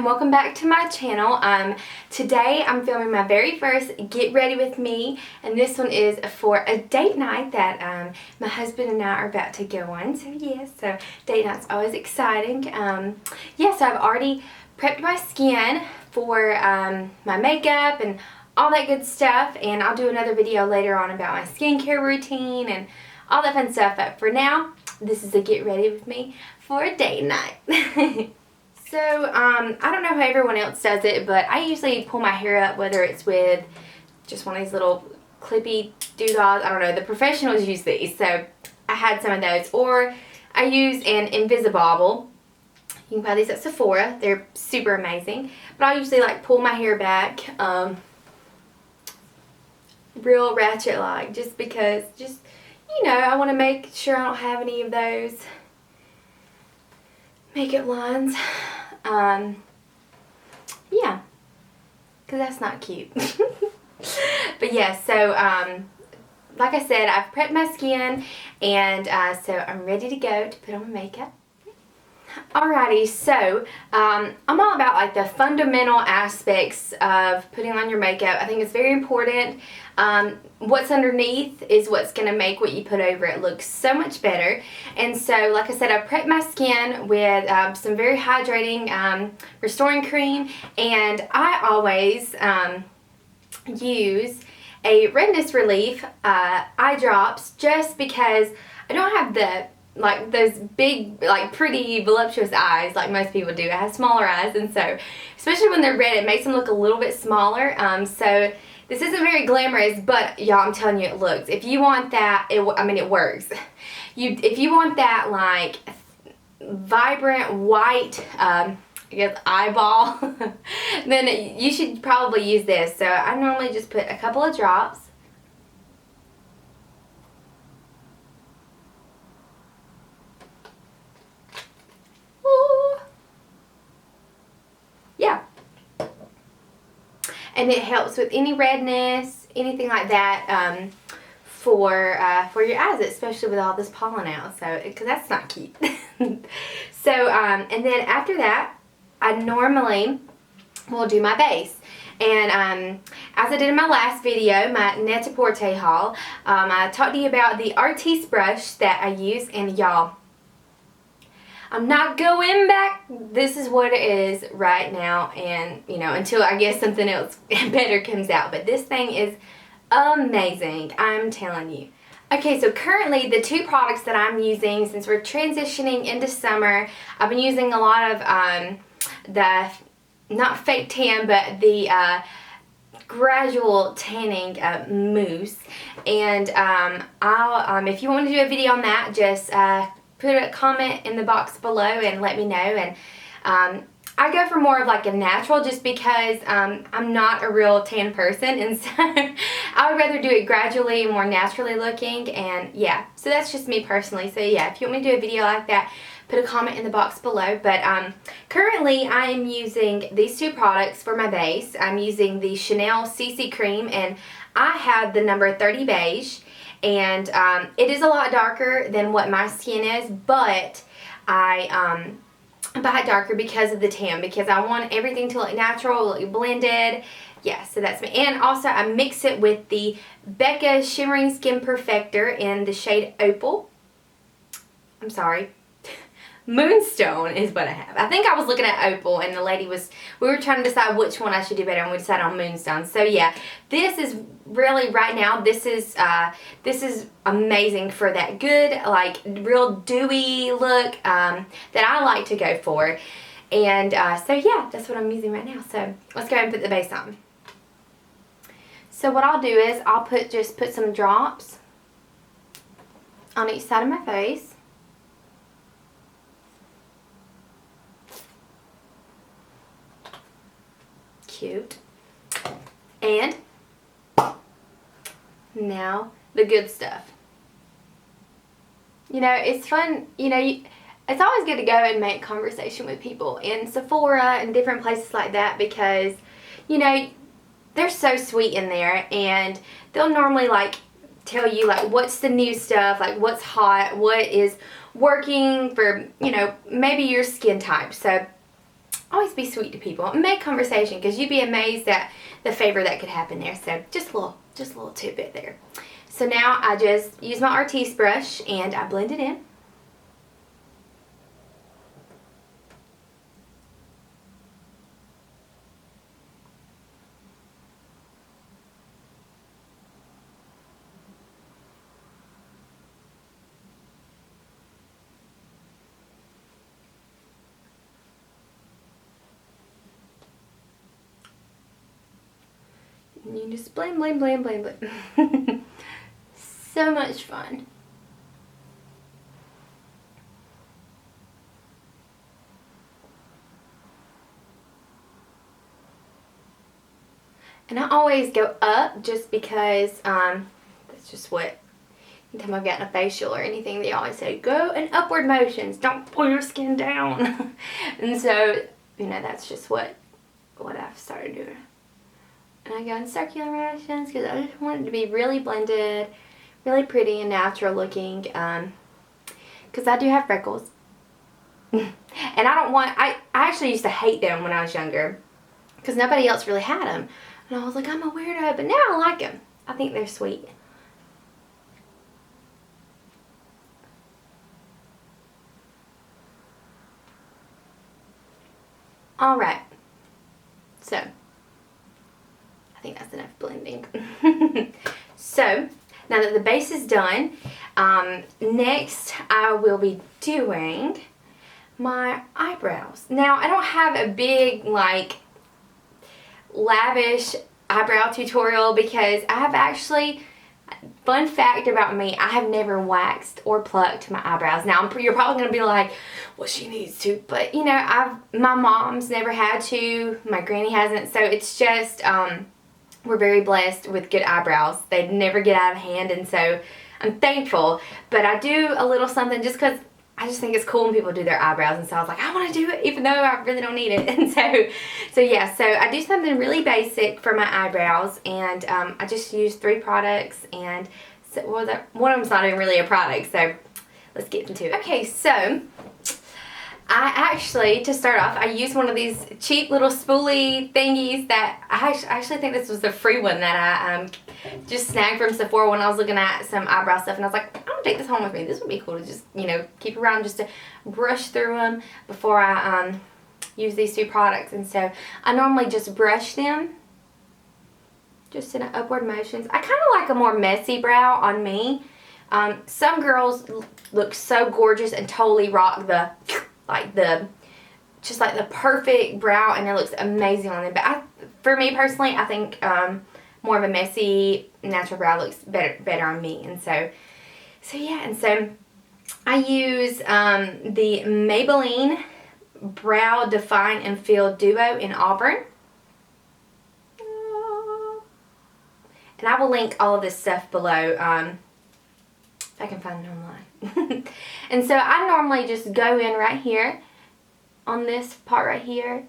and welcome back to my channel. Today I'm filming my very first Get Ready With Me, and this one is for a date night that my husband and I are about to go on. So yes, so date night's always exciting. Yeah, so I've already prepped my skin for my makeup and all that good stuff, and I'll do another video later on about my skincare routine and all that fun stuff. But for now, this is a Get Ready With Me for a date night. So, I don't know how everyone else does it, but I usually pull my hair up, whether it's with just one of these little clippy doodads. I don't know, the professionals use these, so I had some of those. Or I use an Invisibobble. You can buy these at Sephora. They're super amazing. But I usually like pull my hair back, real ratchet-like, just because, you know, I want to make sure I don't have any of those makeup lines. Yeah, because that's not cute. But yeah, so like I said, I've prepped my skin, and so I'm ready to go to put on my makeup. Alrighty, so I'm all about like the fundamental aspects of putting on your makeup. I think it's very important. What's underneath is what's going to make what you put over it look so much better. And so, like I said, I prepped my skin with some very hydrating restoring cream, and I always use a redness relief eye drops, just because I don't have like those big, like pretty voluptuous eyes like most people do. I have smaller eyes, and so especially when they're red, it makes them look a little bit smaller. So this isn't very glamorous, but y'all, I'm telling you, it looks. If you want that, I mean, it works. If you want that like vibrant white, I guess eyeball, then you should probably use this. So I normally just put a couple of drops. Yeah, and it helps with any redness, anything like that, for your eyes, especially with all this pollen out. So, because that's not cute. So, and then after that, I normally will do my base. And as I did in my last video, my Net-a-Porter haul, I talked to you about the Artiste brush that I use, and y'all, I'm not going back. This is what it is right now, and you know, until I guess something else better comes out. But this thing is amazing, I'm telling you. Okay, so currently the two products that I'm using, since we're transitioning into summer, I've been using a lot of the, not fake tan, but the gradual tanning mousse. And if you want to do a video on that, just put a comment in the box below and let me know. And I go for more of like a natural, just because I'm not a real tan person, and so I would rather do it gradually and more naturally looking. And yeah, so that's just me personally. So yeah, if you want me to do a video like that, put a comment in the box below. But currently I am using these two products for my base. I'm using the Chanel CC Cream, and I have the number 30 Beige. And it is a lot darker than what my skin is, but I buy it darker because of the tan, because I want everything to look natural, look blended. Yeah, so that's me. And also I mix it with the Becca Shimmering Skin Perfector in the shade Opal. I'm sorry. Moonstone is what I have. I think I was looking at Opal, and the lady we were trying to decide which one I should do better, and we decided on Moonstone. So yeah, this is really, right now, this is amazing for that good, like, real dewy look that I like to go for. And so yeah, that's what I'm using right now. So let's go ahead and put the base on. So what I'll do is I'll just put some drops on each side of my face. Cute. And now the good stuff. You know, it's fun, you know, it's always good to go and make conversation with people in Sephora and different places like that, because, you know, they're so sweet in there, and they'll normally like tell you like what's the new stuff, like what's hot, what is working for, you know, maybe your skin type. So always be sweet to people. Make conversation, because you'd be amazed at the favor that could happen there. So just a little tidbit there. So now I just use my Artiste brush and I blend it in. And you just blend, blend, blend, blend, blend. So much fun. And I always go up just because that's just what, anytime I've gotten a facial or anything, they always say, go in upward motions. Don't pull your skin down. And so, you know, that's just what I've started doing. And I go in circular motions because I just want it to be really blended, really pretty and natural looking. Because I do have freckles. And I actually used to hate them when I was younger because nobody else really had them. And I was like, I'm a weirdo, but now I like them. I think they're sweet. Alright. So, I think that's enough blending. So, now that the base is done, next I will be doing my eyebrows. Now, I don't have a big, like, lavish eyebrow tutorial because I have actually, fun fact about me, I have never waxed or plucked my eyebrows. Now, you're probably going to be like, well, she needs to, but you know, my mom's never had to, my granny hasn't, so it's just, we're very blessed with good eyebrows. They never get out of hand, and so I'm thankful, but I do a little something just because I just think it's cool when people do their eyebrows, and so I was like, I want to do it even though I really don't need it. And so yeah, so I do something really basic for my eyebrows, and I just use 3 products, and so, well, one of them's not even really a product, so let's get into it. Okay, so I actually, to start off, I used one of these cheap little spoolie thingies that I actually think this was the free one that I just snagged from Sephora when I was looking at some eyebrow stuff, and I was like, I'm gonna take this home with me. This would be cool to just, you know, keep around just to brush through them before I use these 2 products. And so I normally just brush them just in upward motions. I kind of like a more messy brow on me. Some girls look so gorgeous and totally rock just like the perfect brow, and it looks amazing on them. But for me personally, I think more of a messy natural brow looks better on me. And so yeah, and so I use the Maybelline Brow Define and Fill Duo in Auburn. And I will link all of this stuff below if I can find it online. And so I normally just go in right here on this part right here.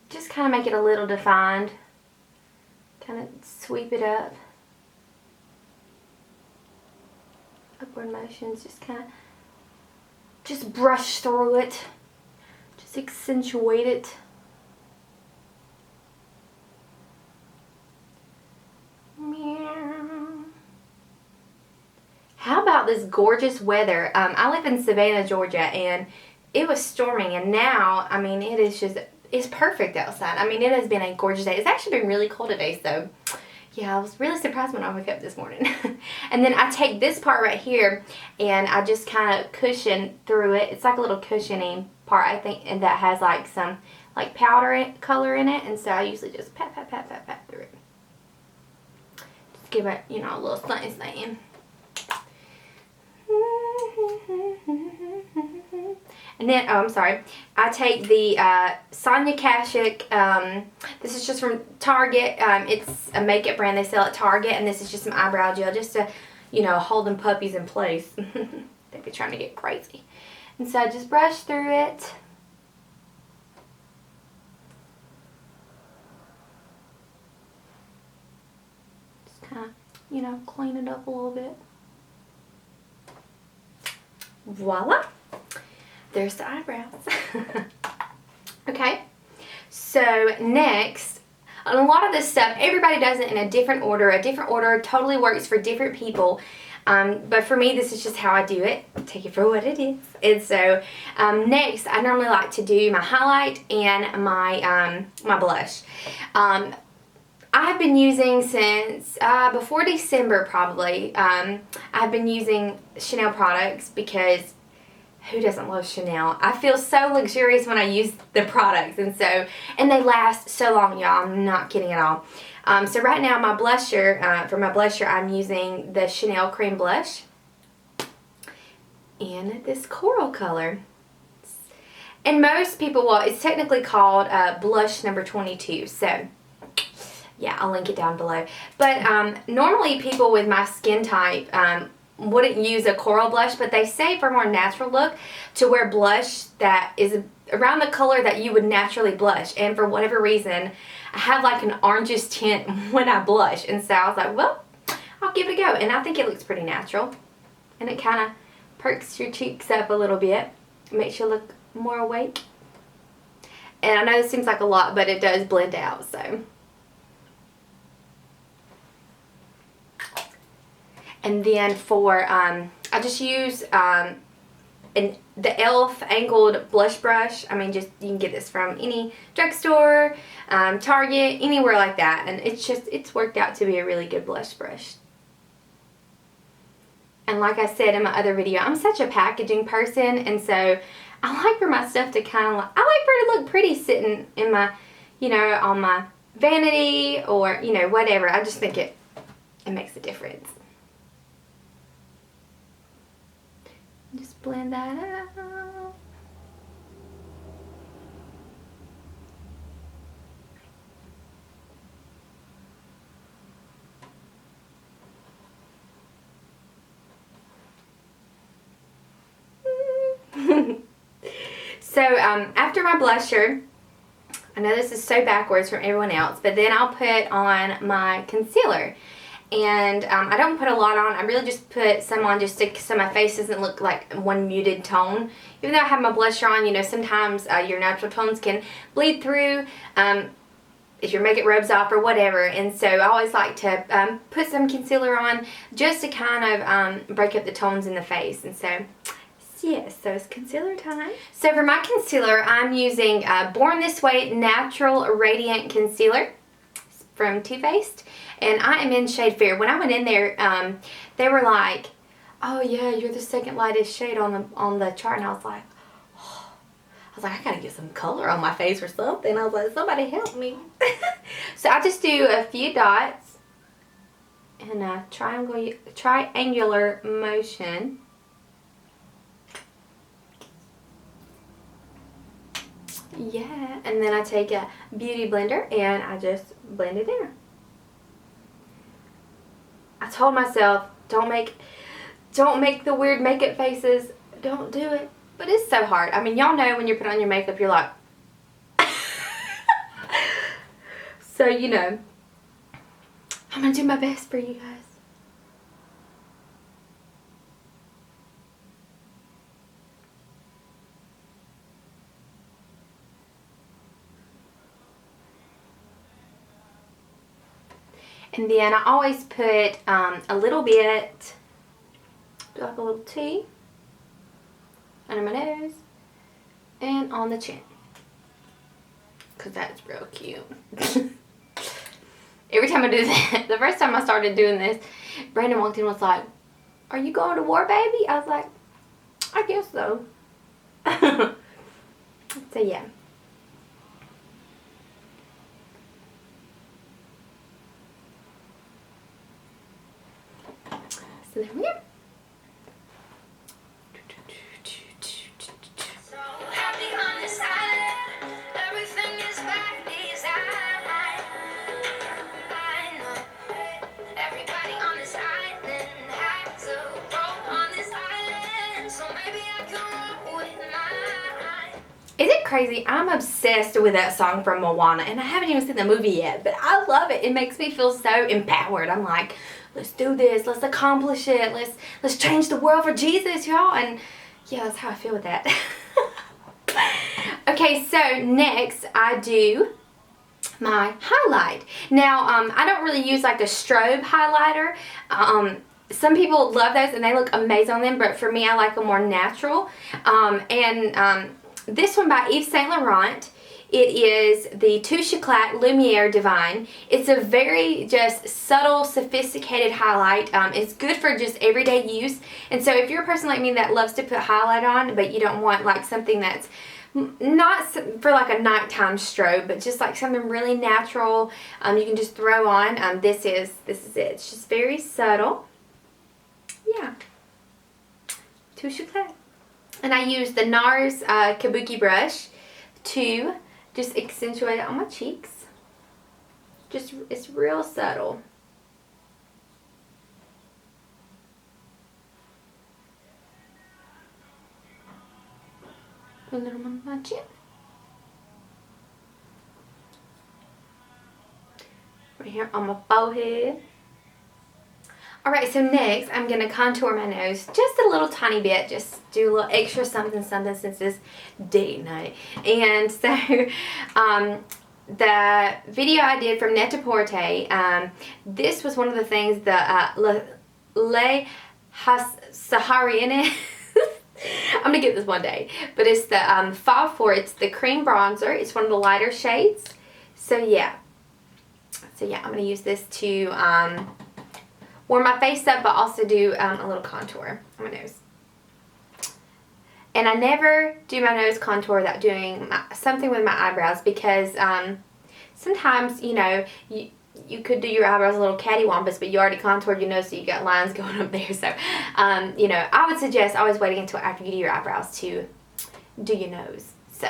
Just kind of make it a little defined. Kind of sweep it up. Upward motions, just kind of just brush through it. Just accentuate it. How about this gorgeous weather? I live in Savannah, Georgia, and it was storming, and now, I mean, it's perfect outside. I mean, it has been a gorgeous day. It's actually been really cold today, so yeah, I was really surprised when I woke up this morning. And then I take this part right here, and I just kind of cushion through it. It's like a little cushioning part, I think, and that has like some like powder color in it, and so I usually just pat, pat, pat, pat, pat through it. Just give it, you know, a little something. And then, oh, I'm sorry, I take the Sonia Kashuk, this is just from Target. It's a makeup brand they sell at Target, and this is just some eyebrow gel just to, you know, hold them puppies in place. They'd be trying to get crazy. And so I just brush through it. Just kind of, you know, clean it up a little bit. Voila! There's the eyebrows. Okay, so next, and a lot of this stuff, everybody does it in a different order. A different order totally works for different people. But for me, this is just how I do it. Take it for what it is. And so next, I normally like to do my highlight and my my blush. I have been using since before December probably. I've been using Chanel products because who doesn't love Chanel? I feel so luxurious when I use the products, and they last so long, y'all. I'm not kidding at all. So right now, my blusher, for my blusher, I'm using the Chanel Cream Blush in this coral color. And most people, well, it's technically called blush number 22. So yeah, I'll link it down below. But normally people with my skin type wouldn't use a coral blush, but they say for a more natural look to wear blush that is around the color that you would naturally blush. And for whatever reason, I have like an orangish tint when I blush. And so I was like, well, I'll give it a go. And I think it looks pretty natural. And it kind of perks your cheeks up a little bit. It makes you look more awake. And I know this seems like a lot, but it does blend out, so. And then for, I just use the e.l.f. angled blush brush. I mean, just, you can get this from any drugstore, Target, anywhere like that. And it's worked out to be a really good blush brush. And like I said in my other video, I'm such a packaging person. And so I like for my stuff to kind of, I like for it to look pretty sitting in my, you know, on my vanity or, you know, whatever. I just think it makes a difference. Just blend that out. So after my blusher, I know this is so backwards from everyone else, but then I'll put on my concealer. And I don't put a lot on. I really just put some on just so my face doesn't look like one muted tone. Even though I have my blusher on, you know, sometimes your natural tones can bleed through if your makeup rubs off or whatever. And so I always like to put some concealer on just to kind of break up the tones in the face. And so, yes, so it's concealer time. So for my concealer, I'm using Born This Way Natural Radiant Concealer from Too Faced. And I am in shade Fair. When I went in there, they were like, oh yeah, you're the second lightest shade on the chart. And I was like, oh. I was like, I gotta get some color on my face or something. I was like, somebody help me. So I just do a few dots in a triangular motion. Yeah, and then I take a beauty blender and I just blend it in. I told myself, don't make the weird makeup faces. Don't do it. But it's so hard. I mean, y'all know when you're putting on your makeup, you're like... So, you know, I'm going to do my best for you guys. And then I always put a little bit, like a little T, under my nose and on the chin. Because that's real cute. Every time I do that, the first time I started doing this, Brandon walked in and was like, are you going to war, baby? I was like, I guess so. So yeah. So there we go. So happy on this island, everything is by design. I know everybody on this island has a robe on this island, so maybe I can roll with mine. Is it crazy? I'm obsessed with that song from Moana, and I haven't even seen the movie yet, but I love it. It makes me feel so empowered. I'm like, let's do this. Let's accomplish it. Let's change the world for Jesus, y'all. And yeah, that's how I feel with that. Okay, so next I do my highlight. Now, I don't really use like the strobe highlighter. Some people love those and they look amazing on them, but for me, I like them more natural. This one by Yves Saint Laurent. It is the Touche Éclat Lumiere Divine. It's a very just subtle, sophisticated highlight. It's good for just everyday use. And so if you're a person like me that loves to put highlight on, but you don't want like something that's not for like a nighttime strobe, but just like something really natural, you can just throw on. This is it. It's just very subtle. Yeah. Touche Éclat. And I use the NARS Kabuki brush to just accentuate it on my cheeks. It's real subtle. A little on my chin. Right here on my forehead. Alright, so next I'm going to contour my nose just a little tiny bit. Just do a little extra something since it's date night. And so, the video I did from Net-a-Porter, this was one of the things, the Le Saharienne. I'm going to get this one day. But it's the Fauve 4. It's the cream bronzer. It's one of the lighter shades. So yeah. I'm going to use this to warm my face up, but also do a little contour on my nose. And I never do my nose contour without doing something with my eyebrows, because sometimes, you know, you could do your eyebrows a little cattywampus, but you already contoured your nose, so you got lines going up there. So, you know, I would suggest always waiting until after you do your eyebrows to do your nose. So.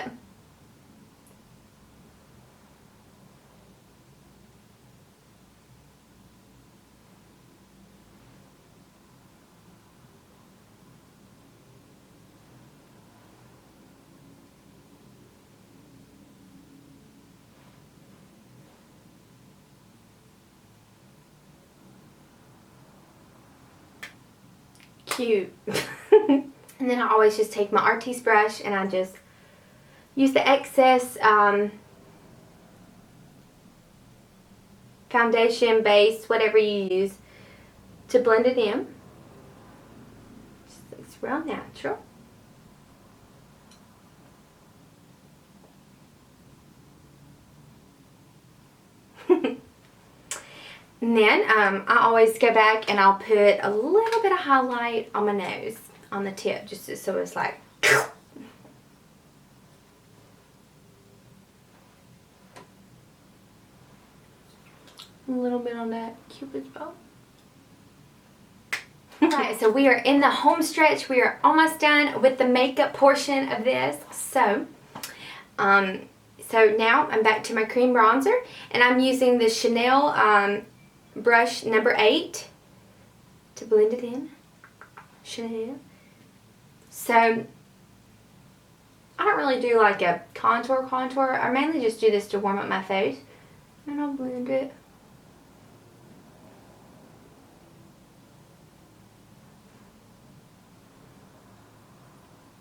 Cute. And then I always just take my Artiste brush and I just use the excess foundation, base, whatever you use, to blend it in. It's real natural. And then I always go back and I'll put a little bit of highlight on my nose, on the tip, just so it's like a little bit on that Cupid's bow. Alright, so we are in the home stretch. We are almost done with the makeup portion of this. So now I'm back to my cream bronzer, and I'm using the Chanel brush number 8 to blend it in. Chanel. So I don't really do like a contour. I mainly just do this to warm up my face, and I'll blend it.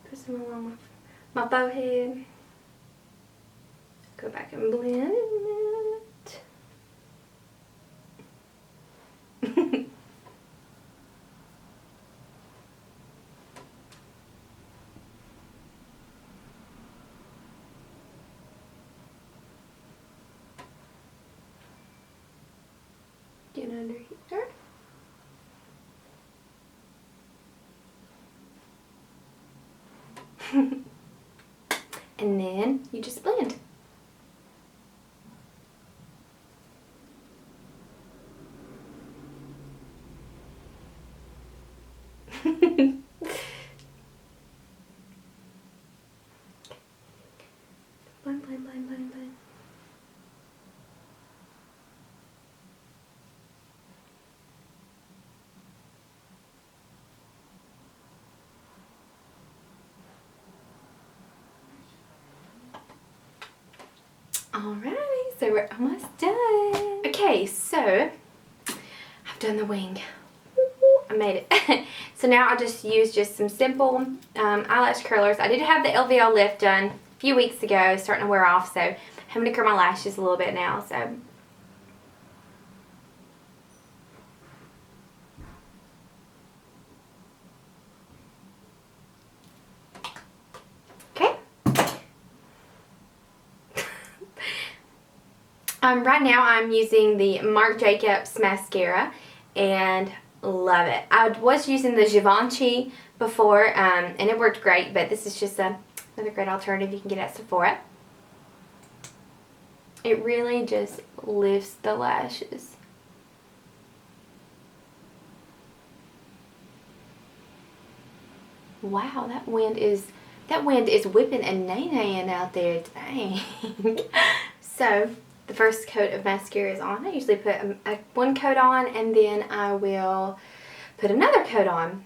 Put some along my forehead. Go back and blend it. Get under here. And then you just blend. Blend, blend, blend, blend, blend. Alright, so we're almost done. Okay, so I've done the wing. I made it. So now I'll just use some simple eyelash curlers. I did have the LVL lift done few weeks ago, starting to wear off, so I'm having to curl my lashes a little bit now. So okay. Right now I'm using the Marc Jacobs mascara and love it. I was using the Givenchy before and it worked great, but this is just another great alternative you can get at Sephora. It really just lifts the lashes. Wow, that wind is whipping and nay-naying out there. Dang. So the first coat of mascara is on. I usually put one coat on and then I will put another coat on.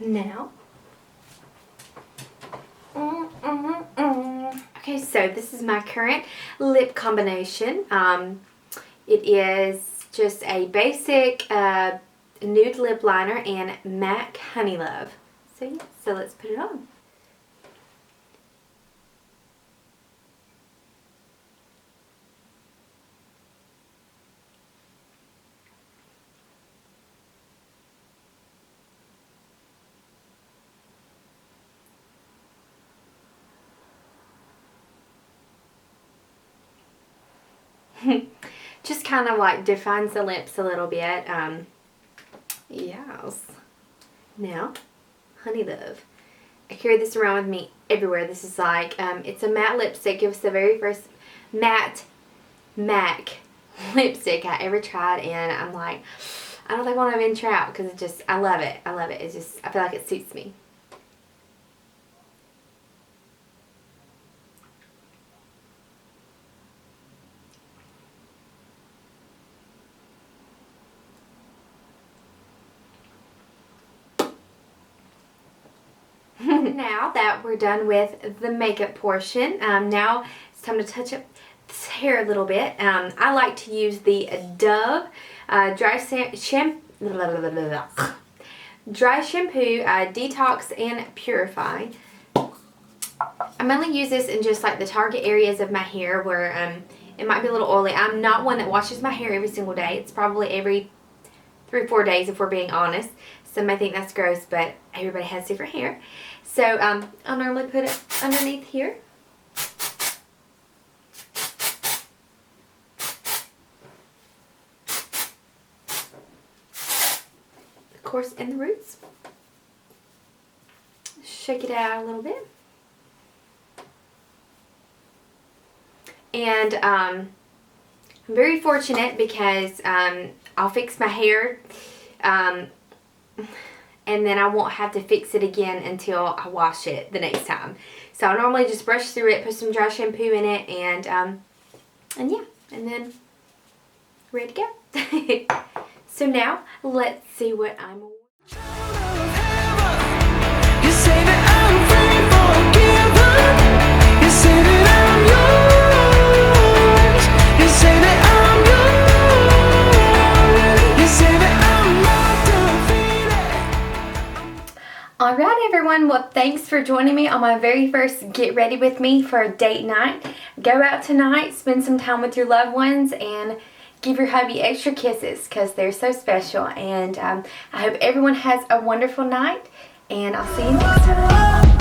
Now, okay, so this is my current lip combination. It is just a basic nude lip liner and MAC Honey Love. So yeah, so let's put it on. Just kind of like defines the lips a little bit. Yes. Now, Honey Love. I carry this around with me everywhere. This is like, it's a matte lipstick. It was the very first matte MAC lipstick I ever tried, and I'm like, I don't think I want to venture out because it just, I love it. I love it. It's just, I feel like it suits me. Now that we're done with the makeup portion, now it's time to touch up this hair a little bit. I like to use the Dove dry shampoo, Detox and Purify. I mainly use this in just like the target areas of my hair where it might be a little oily. I'm not one that washes my hair every single day. It's probably every 3 or 4 days if we're being honest. Some may think that's gross, but everybody has different hair. So I'll normally put it underneath here. Of course, in the roots. Shake it out a little bit. And I'm very fortunate because I'll fix my hair and then I won't have to fix it again until I wash it the next time. So I normally just brush through it, put some dry shampoo in it, and yeah, and then ready to go. So now let's see what I'm. Alright everyone, well thanks for joining me on my very first Get Ready With Me for a date night. Go out tonight, spend some time with your loved ones, and give your hubby extra kisses because they're so special. And I hope everyone has a wonderful night, and I'll see you next time.